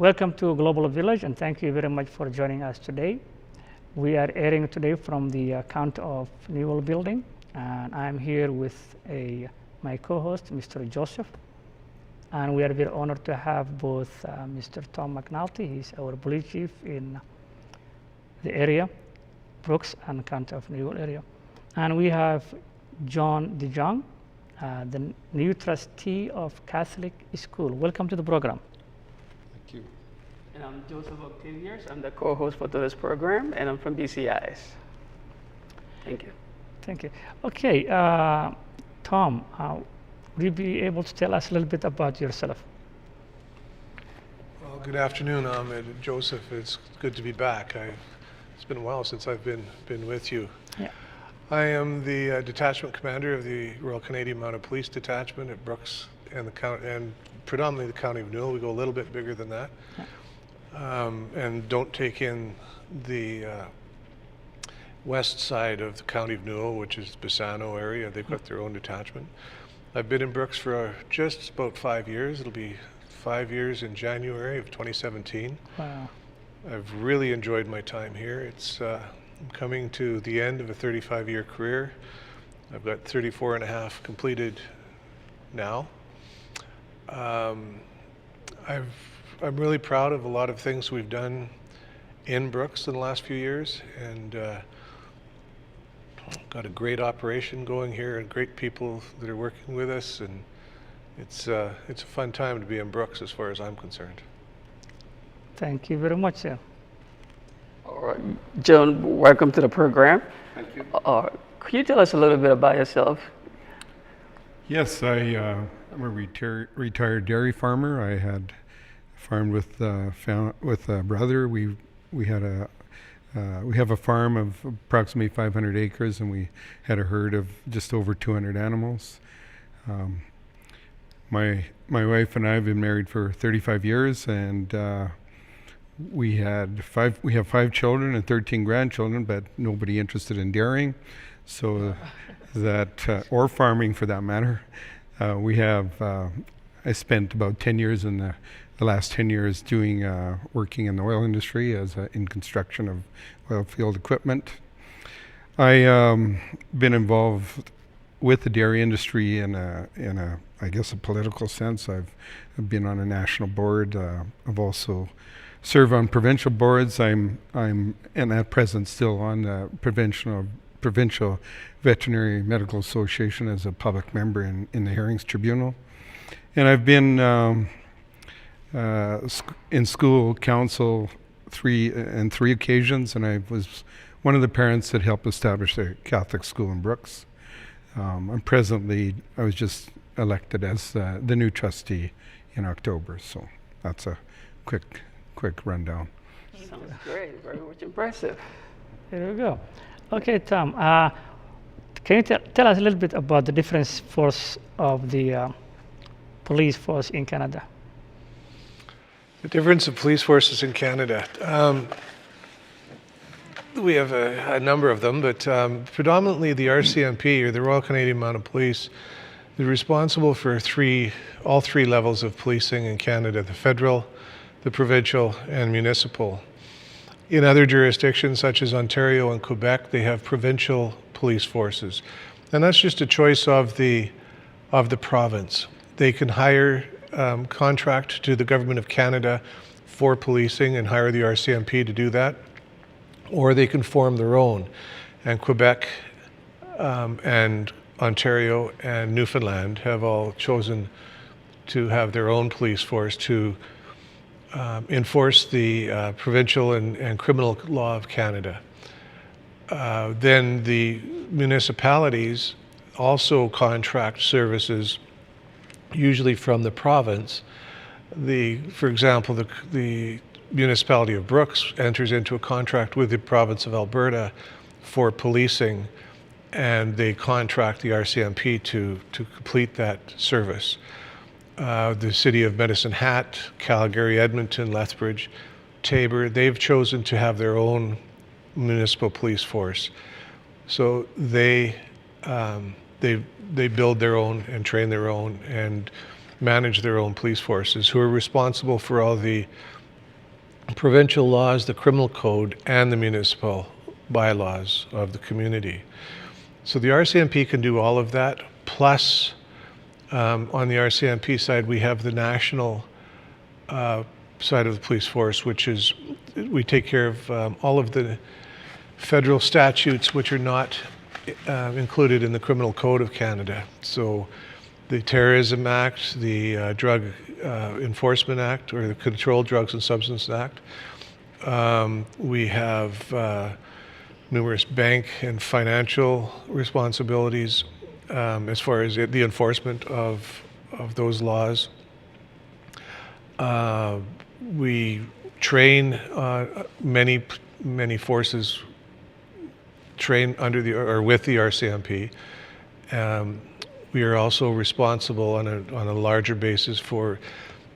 Welcome to Global Village, and thank you very much for joining us today. We are airing today from the County of Newell building, and I'm here with my co-host, Mr. Joseph. And we are very honored to have both Mr. Tom McNulty, he's our police chief in the area, Brooks and County of Newell area. And we have John DeJong, the new trustee of Catholic School. Welcome to the program. Thank you. And I'm Joseph Octavius. I'm the co-host for today's program, and I'm from BCIS. Thank you. Thank you. Okay, Tom, would you be able to tell us a little bit about yourself? Well, good afternoon, Ahmed and Joseph. It's good to be back. It's been a while since I've been with you. Yeah. I am the detachment commander of the Royal Canadian Mounted Police Detachment at Brooks and predominantly the County of Newell. We go a little bit bigger than that, and don't take in the west side of the County of Newell, which is the Bassano area. They've got their own detachment. I've been in Brooks for just about 5 years. It'll be 5 years in January of 2017. Wow. I've really enjoyed my time here. I'm coming to the end of a 35-year career. I've got 34 and a half completed now. I'm really proud of a lot of things we've done in Brooks in the last few years, and got a great operation going here and great people that are working with us, and it's a fun time to be in Brooks as far as I'm concerned. Thank you very much, sir. All right, John, welcome to the program. Thank you. Could you tell us a little bit about yourself? Yes, I'm a retired dairy farmer. I had farmed with a brother. We have a farm of approximately 500 acres, and we had a herd of just over 200 animals. My wife and I have been married for 35 years, and we have 5 children and 13 grandchildren, but nobody interested in dairying, so or farming for that matter. I spent about 10 years in the last 10 years working in the oil industry in construction of oil field equipment. I been involved with the dairy industry in a I guess a political sense. I've been on a national board. I've also served on provincial boards. I'm at present still on the provincial veterinary medical association as a public member in the hearings tribunal, and I've been in school council three occasions, and I was one of the parents that helped establish a Catholic school in Brooks. I was just elected as the new trustee in October, so that's a quick rundown. Sounds great, very much impressive. Here we go. Okay, Tom, can you tell us a little bit about the different force of the police force in Canada? The difference of police forces in Canada. We have a number of them, but predominantly the RCMP, or the Royal Canadian Mounted Police, they're responsible for all three levels of policing in Canada: the federal, the provincial, and municipal. In other jurisdictions, such as Ontario and Quebec, they have provincial police forces. And that's just a choice of the province. They can hire contract to the Government of Canada for policing and hire the RCMP to do that, or they can form their own. And Quebec and Ontario and Newfoundland have all chosen to have their own police force to enforce the provincial and criminal law of Canada. Then the municipalities also contract services, usually from the province. For example, the municipality of Brooks enters into a contract with the province of Alberta for policing, and they contract the RCMP to complete that service. The city of Medicine Hat, Calgary, Edmonton, Lethbridge, Taber, they've chosen to have their own municipal police force. So they build their own and train their own and manage their own police forces, who are responsible for all the provincial laws, the criminal code, and the municipal bylaws of the community. So the RCMP can do all of that, plus on the RCMP side, we have the national side of the police force, which is, we take care of all of the federal statutes which are not included in the Criminal Code of Canada. So the Terrorism Act, the Drug Enforcement Act, or the Controlled Drugs and Substances Act. We have numerous bank and financial responsibilities as far as the enforcement of those laws. We train many forces train under the or with the RCMP. We are also responsible on a larger basis for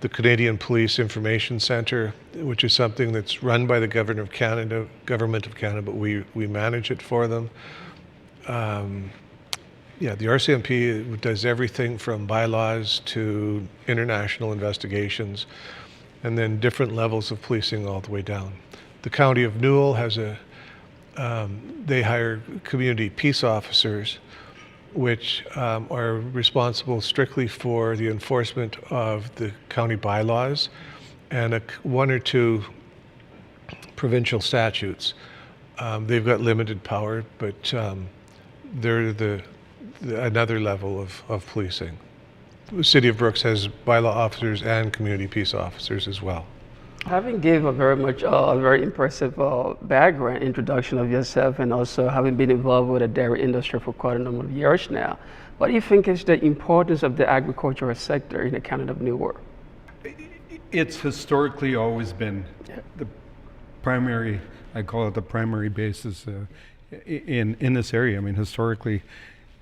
the Canadian Police Information Centre, which is something that's run by the Government of Canada, but we manage it for them. Yeah, the RCMP does everything from bylaws to international investigations, and then different levels of policing all the way down. The County of Newell has they hire community peace officers, which are responsible strictly for the enforcement of the county bylaws and one or two provincial statutes. They've got limited power, but they're another level of policing. The City of Brooks has bylaw officers and community peace officers as well. Having gave a very impressive background introduction of yourself, and also having been involved with the dairy industry for quite a number of years now, what do you think is the importance of the agricultural sector in the county of Newark? It's historically always been the primary, I call it the primary basis in this area. I mean, historically,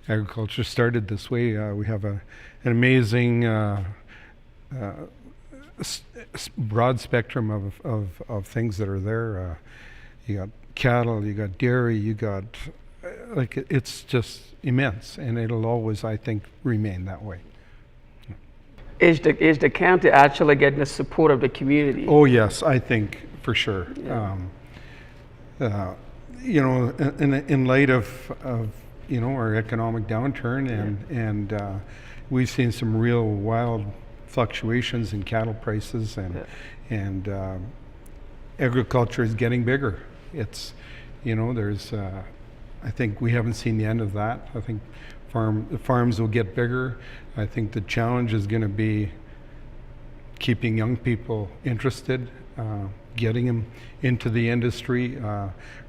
agriculture started this way. We have an amazing broad spectrum of things that are there. You got cattle, you got dairy, you got it's just immense, and it'll always, I think, remain that way. Is the county actually getting the support of the community? Oh yes, I think for sure. Yeah. You know, in light of our economic downturn, and we've seen some real wild fluctuations in cattle prices, and agriculture is getting bigger. It's, there's, I think we haven't seen the end of that. I think the farms will get bigger. I think the challenge is going to be keeping young people interested, getting them into the industry.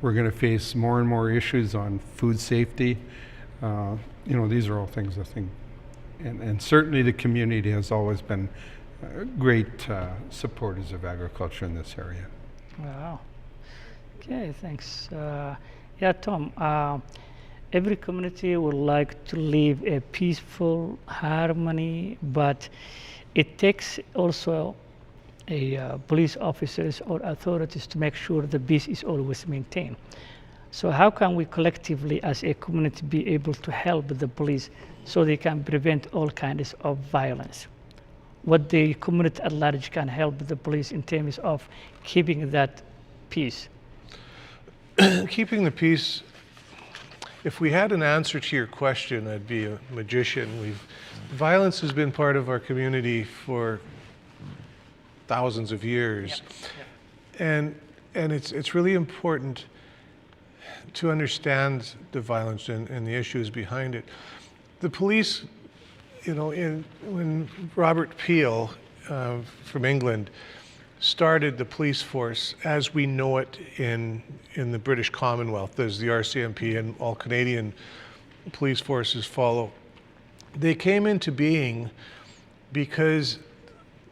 We're going to face more and more issues on food safety. These are all things I think. And certainly the community has always been great supporters of agriculture in this area. Wow. Okay, thanks. Yeah, Tom, every community would like to live a peaceful harmony, but it takes also police officers or authorities to make sure the peace is always maintained. So how can we collectively as a community be able to help the police so they can prevent all kinds of violence? What the community at large can help the police in terms of keeping that peace? Keeping the peace, if we had an answer to your question, I'd be a magician. Violence has been part of our community for thousands of years. And it's really important to understand the violence and the issues behind it. The police, when Robert Peel from England started the police force as we know it in the British Commonwealth, as the RCMP and all Canadian police forces follow, they came into being because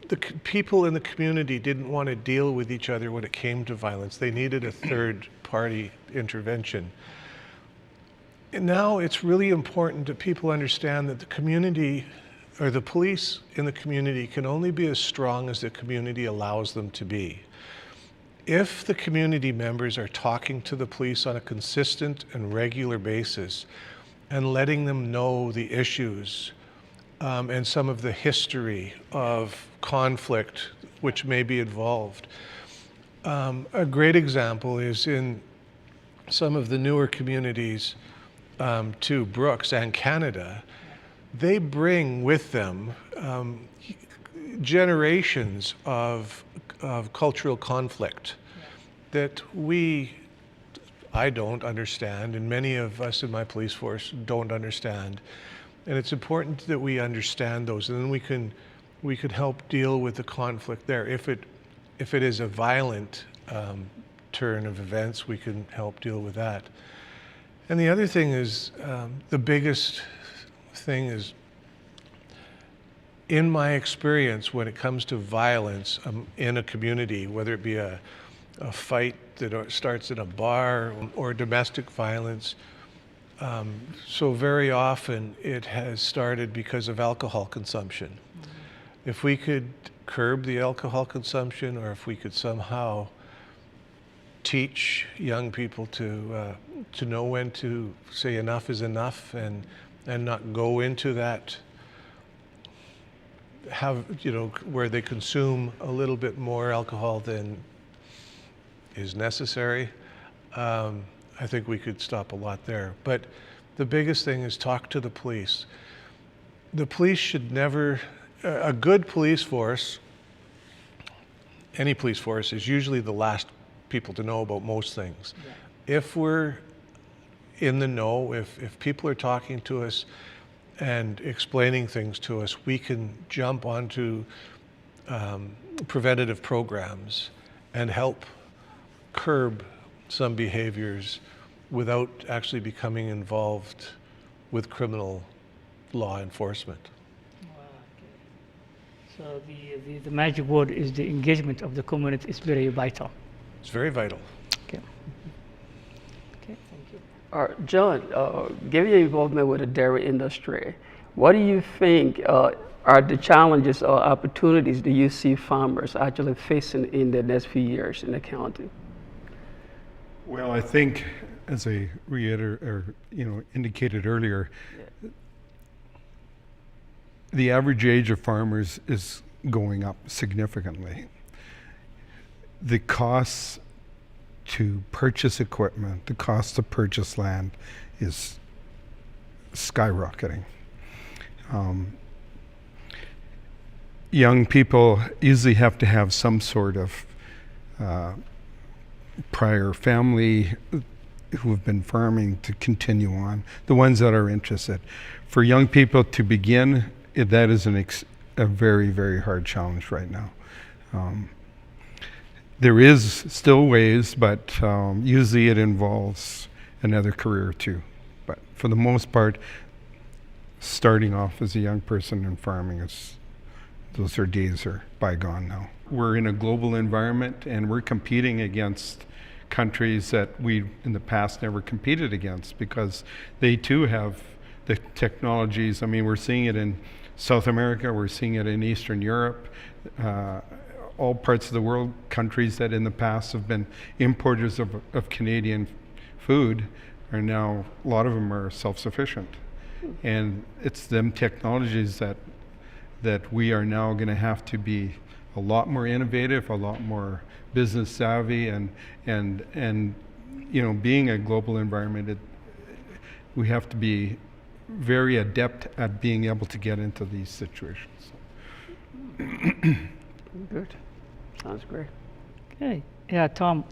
the people in the community didn't want to deal with each other when it came to violence. They needed a third party intervention. And now it's really important that people understand that the community, or the police in the community, can only be as strong as the community allows them to be. If the community members are talking to the police on a consistent and regular basis and letting them know the issues and some of the history of conflict which may be involved, A great example is in some of the newer communities to Brooks and Canada. They bring with them generations of cultural conflict that I don't understand, and many of us in my police force don't understand. And it's important that we understand those, and then we could help deal with the conflict there. If it is a violent turn of events, we can help deal with that. And the other thing is, the biggest thing is, in my experience, when it comes to violence in a community, whether it be a fight that starts in a bar or domestic violence, so very often it has started because of alcohol consumption. Mm-hmm. If we could curb the alcohol consumption, or if we could somehow teach young people to know when to say enough is enough and not go into that, where they consume a little bit more alcohol than is necessary, I think we could stop a lot there. But the biggest thing is talk to the police. The police should never, a good police force, any police force, is usually the last people to know about most things. Yeah. If we're in the know, if people are talking to us and explaining things to us, we can jump onto preventative programs and help curb some behaviors without actually becoming involved with criminal law enforcement. So the magic word is the engagement of the community is very vital. It's very vital. Okay. Okay, thank you. John, given your involvement with the dairy industry, what do you think are the challenges or opportunities do you see farmers actually facing in the next few years in the county? Well, I think, as I indicated earlier, the average age of farmers is going up significantly. The costs to purchase equipment, the cost to purchase land is skyrocketing. Young people usually have to have some sort of prior family who have been farming to continue on, the ones that are interested. For young people to begin, that is a very, very hard challenge right now. There is still ways, but usually it involves another career too. But for the most part, starting off as a young person in farming, those days are bygone now. We're in a global environment, and we're competing against countries that we in the past never competed against, because they too have the technologies. I mean, we're seeing it in South America, we're seeing it in Eastern Europe, all parts of the world, countries that in the past have been importers of Canadian food are now, a lot of them are self-sufficient. And it's them technologies that we are now going to have to be a lot more innovative, a lot more business savvy, and being a global environment, we have to be very adept at being able to get into these situations. Good. Sounds great. Okay. Yeah, Tom,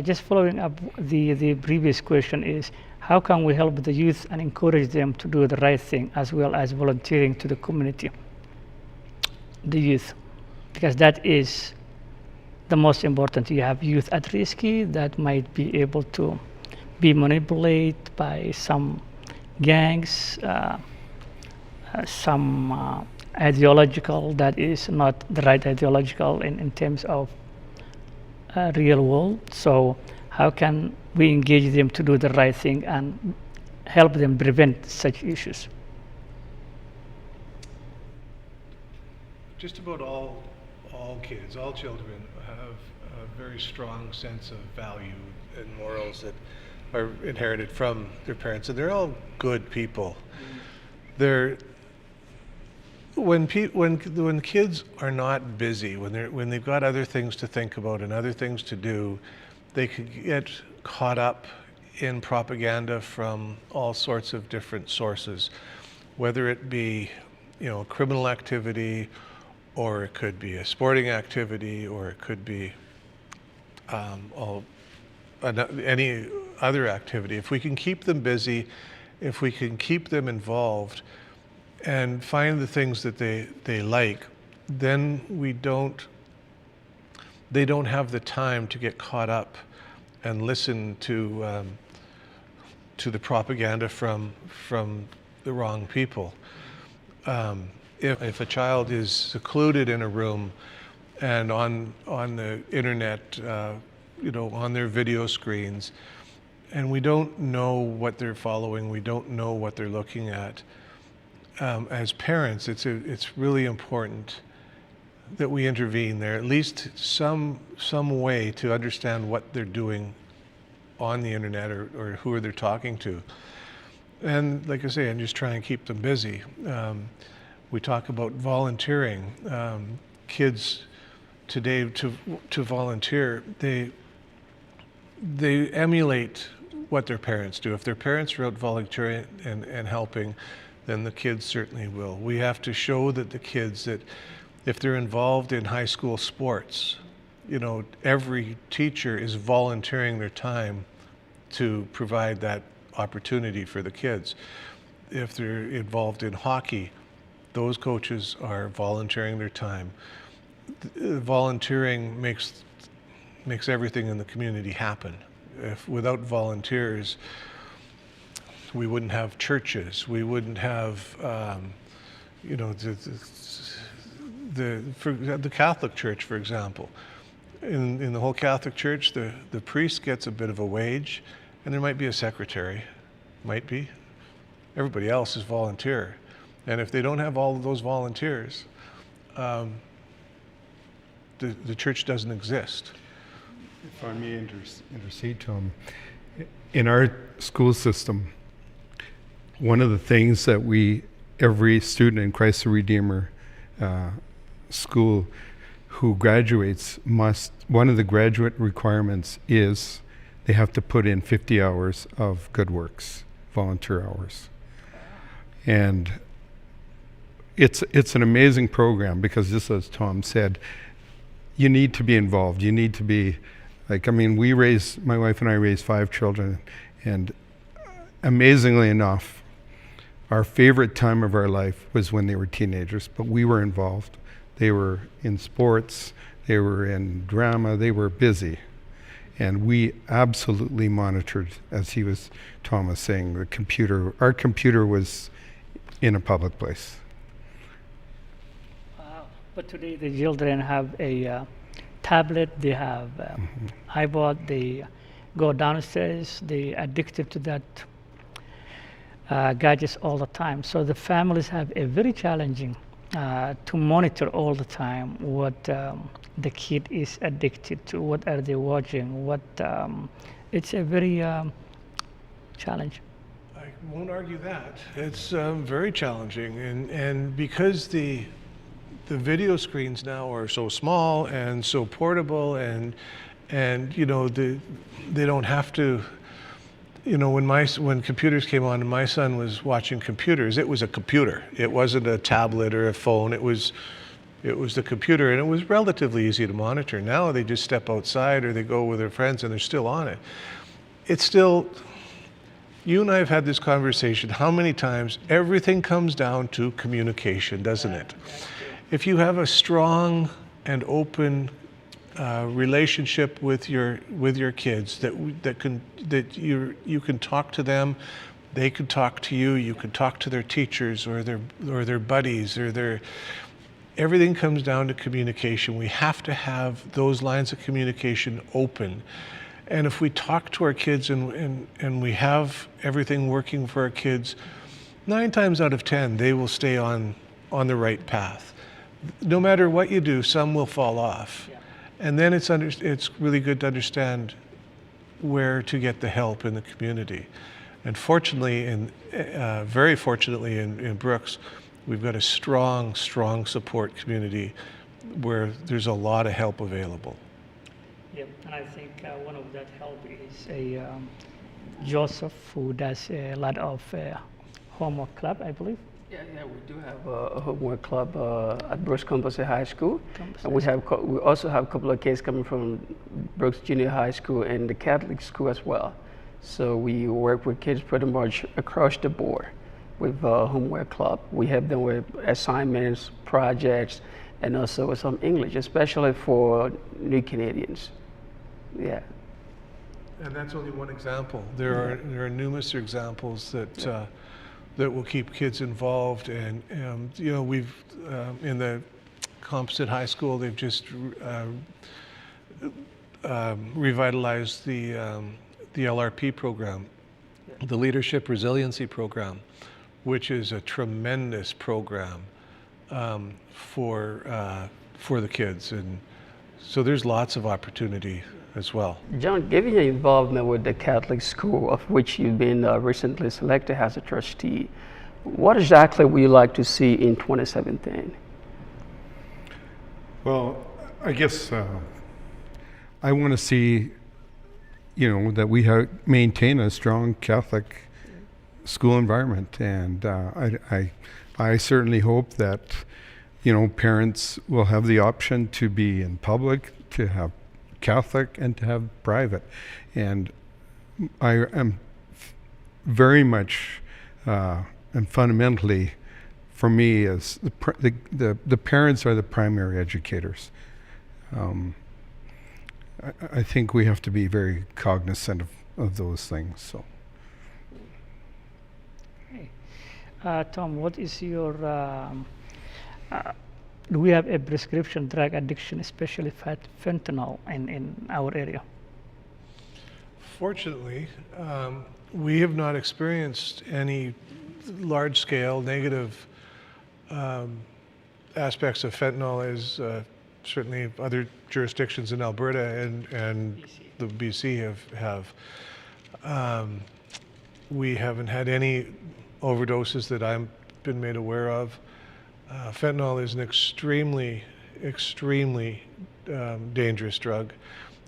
just following up the previous question is, how can we help the youth and encourage them to do the right thing, as well as volunteering to the community, the youth? Because that is the most important. You have youth at risk that might be able to be manipulated by some gangs, some ideological that is not the right ideological in terms of real world. So how can we engage them to do the right thing and help them prevent such issues? Just about all kids, all children have a very strong sense of value and morals that are inherited from their parents, and they're all good people. when kids are not busy, when they've got other things to think about and other things to do, they could get caught up in propaganda from all sorts of different sources, whether it be, criminal activity, or it could be a sporting activity, or it could be any other activity. If we can keep them busy, if we can keep them involved and find the things that they like, then they don't have the time to get caught up and listen to the propaganda from the wrong people. If a child is secluded in a room and on the internet, on their video screens, and we don't know what they're following, we don't know what they're looking at, as parents, it's really important that we intervene there, at least some way to understand what they're doing on the internet or who they're talking to. And like I say, and just try and keep them busy. We talk about volunteering. Kids today, to volunteer, they emulate what their parents do. If their parents are out volunteering and helping, then the kids certainly will. We have to show that the kids that if they're involved in high school sports, every teacher is volunteering their time to provide that opportunity for the kids. If they're involved in hockey, those coaches are volunteering their time. Volunteering makes everything in the community happen. Without volunteers, we wouldn't have churches. We wouldn't have, the Catholic Church, for example. In the whole Catholic Church, the priest gets a bit of a wage, and there might be a secretary, might be. Everybody else is volunteer. And if they don't have all of those volunteers, the church doesn't exist. If I may intercede, Tom, in our school system, one of the things that every student in Christ the Redeemer school who graduates one of the graduate requirements is they have to put in 50 hours of good works, volunteer hours. And it's an amazing program because just as Tom said, you need to be involved. You need to be, my wife and I raised 5 children, and amazingly enough, our favorite time of our life was when they were teenagers, but we were involved. They were in sports, they were in drama, they were busy. And we absolutely monitored, as Tom was saying, our computer was in a public place. But today the children have a tablet, they have iPod, they go downstairs, they addicted to that gadgets all the time. So the families have a very challenging to monitor all the time what the kid is addicted to, what are they watching, it's a very challenge. I won't argue that. It's very challenging, and because the video screens now are so small and so portable, and they don't have to. When computers came on and my son was watching computers, it was a computer. It wasn't a tablet or a phone. It was the computer, and it was relatively easy to monitor. Now they just step outside or they go with their friends and they're still on it. It's still, you and I have had this conversation how many times. Everything comes down to communication, doesn't it? If you have a strong and open relationship with your kids, that you can talk to them, they can talk to you, you can talk to their teachers or their buddies everything comes down to communication. We have to have those lines of communication open. And if we talk to our kids and we have everything working for our kids, 9 times out of 10 they will stay on the right path. No matter what you do, some will fall off. Yeah. And then it's really good to understand where to get the help in the community. And fortunately, very fortunately in Brooks, We've got a strong, strong support community where there's a lot of help available. Yep, and I think one of that help is Joseph, who does a lot of homework club, I believe. Yeah, we do have a homework club at Brooks Composite High School, Composite and we also have a couple of kids coming from Brooks Junior High School and the Catholic school as well. So we work with kids pretty much across the board with homework club. We help them with assignments, projects, and also with some English, especially for new Canadians. Yeah. And that's only one example. There are numerous examples that that will keep kids involved. And you know, we've in the Composite High School, they've just revitalized the LRP program, the Leadership Resiliency Program, which is a tremendous program for the kids. And so there's lots of opportunity as well. John, given your involvement with the Catholic school, of which you've been recently selected as a trustee, what exactly would you like to see in 2017? Well, I guess I want to see, you know, that we maintain a strong Catholic school environment, and I certainly hope that, you know, parents will have the option to be in public, to have Catholic, and to have private. And I am very much and fundamentally, for me, as the parents are the primary educators. I think we have to be very cognizant of those things. So, Tom, what is your do we have a prescription drug addiction, especially fentanyl, in our area? Fortunately, we have not experienced any large-scale negative aspects of fentanyl, as certainly other jurisdictions in Alberta and the BC have. We haven't had any overdoses that I've been made aware of. Fentanyl is an extremely, extremely dangerous drug,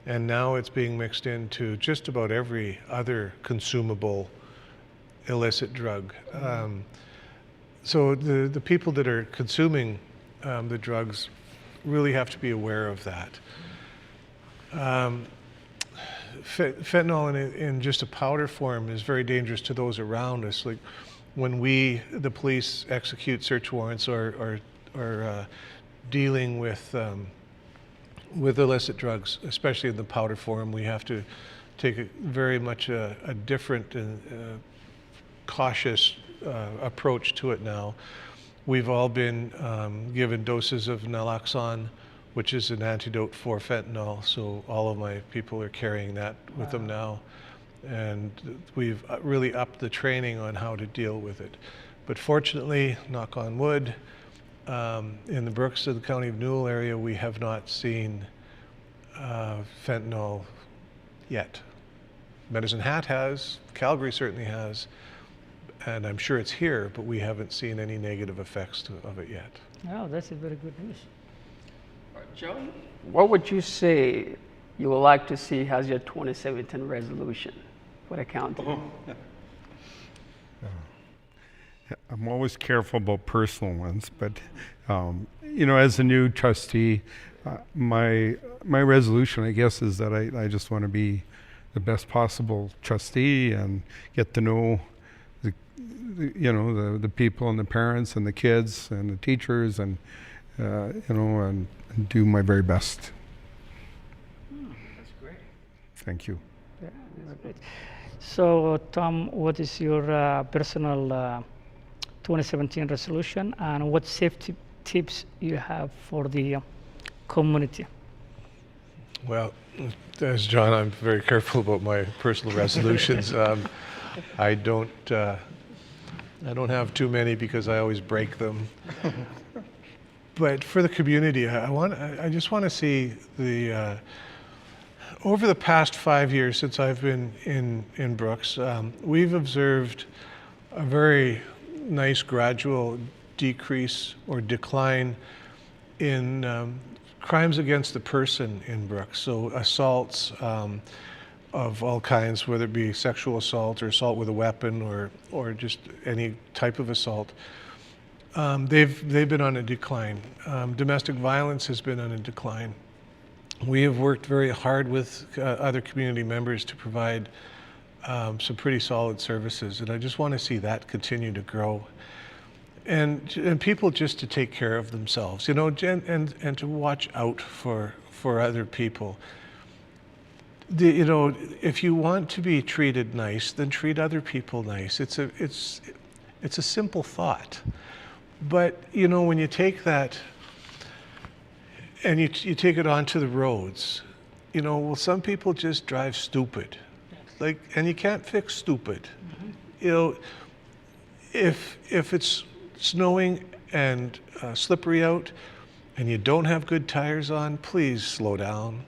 and now it's being mixed into just about every other consumable illicit drug. So the people that are consuming the drugs really have to be aware of that. Fentanyl in just a powder form is very dangerous to those around us. Like when the police, execute search warrants or dealing with illicit drugs, especially in the powder form, we have to take very much a different and cautious approach to it now. We've all been given doses of naloxone, which is an antidote for fentanyl, so all of my people are carrying that with them now. And we've really upped the training on how to deal with it. But fortunately, knock on wood, in the Brooks of the County of Newell area, we have not seen fentanyl yet. Medicine Hat has, Calgary certainly has, and I'm sure it's here, but we haven't seen any negative effects of it yet. Oh, that's a very good news. John, what would you say you would like to see as your 2017 resolution for the county? I'm always careful about personal ones, but you know, as a new trustee, my resolution, I guess, is that I just want to be the best possible trustee and get to know the people and the parents and the kids and the teachers, and and do my very best. That's great. Thank you. Yeah, very great. So, Tom, what is your personal 2017 resolution, and what safety tips you have for the community? Well, as John, I'm very careful about my personal resolutions. I don't have too many because I always break them. But for the community, I just want to see the over the past 5 years since I've been in Brooks, we've observed a very nice gradual decrease or decline in crimes against the person in Brooks. So assaults of all kinds, whether it be sexual assault or assault with a weapon or just any type of assault. They've been on a decline. Domestic violence has been on a decline. We have worked very hard with other community members to provide some pretty solid services, and I just want to see that continue to grow. And people just to take care of themselves, you know, and to watch out for other people. You know, if you want to be treated nice, then treat other people nice. It's a simple thought. But, you know, when you take that and you take it onto the roads, you know, well, some people just drive stupid. Like, and you can't fix stupid. You know, if it's snowing and slippery out and you don't have good tires on, please slow down.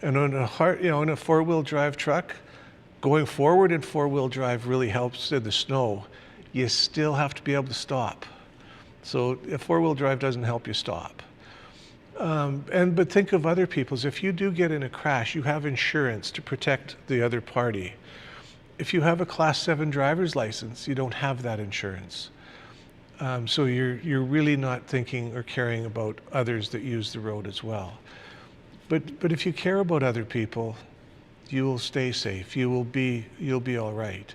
And on in a four-wheel drive truck, going forward in four-wheel drive really helps in the snow. You still have to be able to stop. So if four-wheel drive doesn't help you stop. But think of other people's. If you do get in a crash, you have insurance to protect the other party. If you have a Class 7 driver's license, you don't have that insurance. So you're really not thinking or caring about others that use the road as well. But if you care about other people, you will stay safe. You'll be all right.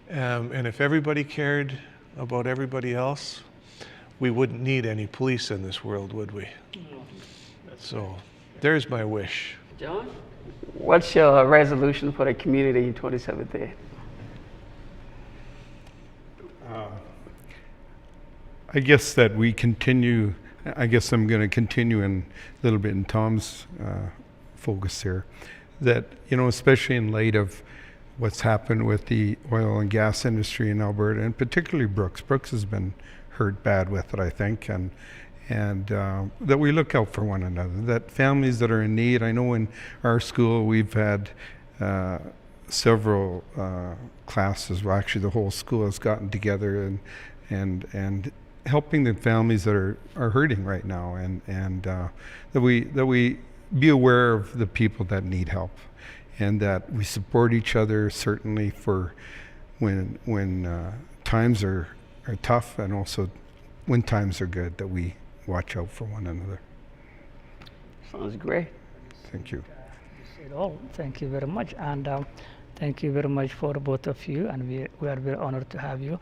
And if everybody cared about everybody else, we wouldn't need any police in this world, would we? So there's my wish. John, what's your resolution for the community in 2017? I guess that we continue, I guess I'm going to continue in a little bit in Tom's focus here, that, you know, especially in light of what's happened with the oil and gas industry in Alberta, and particularly Brooks. Brooks has been hurt bad with it, I think, and that we look out for one another, that families that are in need. I know in our school we've had several classes, well, actually the whole school has gotten together and helping the families that are hurting right now, and that we be aware of the people that need help, and that we support each other, certainly for when times are tough, and also when times are good, that we watch out for one another. Sounds great. Thank you. It all. Thank you very much, and thank you very much for both of you, and we are very honored to have you.